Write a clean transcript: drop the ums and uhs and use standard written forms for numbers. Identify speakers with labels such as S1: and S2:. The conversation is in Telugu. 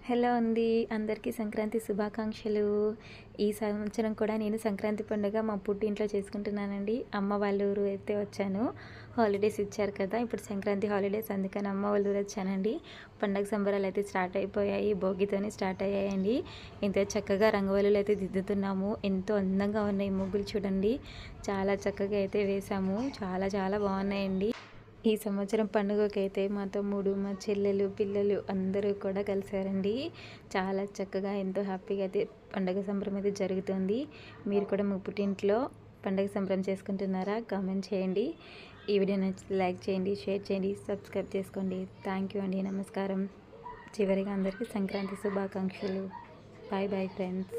S1: హలో అండి, అందరికీ సంక్రాంతి శుభాకాంక్షలు. ఈ సంవత్సరం కూడా నేను సంక్రాంతి పండుగ మా పుట్టింట్లో చేసుకుంటున్నానండి. అమ్మ వాళ్ళ ఊరు అయితే వచ్చాను. హాలిడేస్ ఇచ్చారు కదా, ఇప్పుడు సంక్రాంతి హాలిడేస్, అందుకని అమ్మ వాళ్ళ ఊరు వచ్చానండి. పండగ సంబరాలు అయితే స్టార్ట్ అయిపోయాయి, భోగితోనే స్టార్ట్ అయ్యాయండి. ఇంత చక్కగా రంగవల్లులు అయితే దిద్దుతున్నాము. ఎంతో అందంగా ఉన్నాయి ముగ్గులు, చూడండి. చాలా చక్కగా అయితే వేసాము, చాలా చాలా బాగున్నాయండి. ఈ సంవత్సరం పండుగకైతే మా తమ్ముడు, మా చెల్లెలు, పిల్లలు అందరూ కూడా కలిసారండి. చాలా చక్కగా, ఎంతో హ్యాపీగా అయితే పండుగ సంబరం అయితే జరుగుతుంది. మీరు కూడా మీ పుట్టింట్లో పండుగ సంబరం చేసుకుంటున్నారా? కామెంట్ చేయండి. ఈ వీడియో నచ్చితే లైక్ చేయండి, షేర్ చేయండి, సబ్స్క్రైబ్ చేసుకోండి. థ్యాంక్ యూ అండి, నమస్కారం. చివరిగా అందరికీ సంక్రాంతి శుభాకాంక్షలు. Bye bye friends.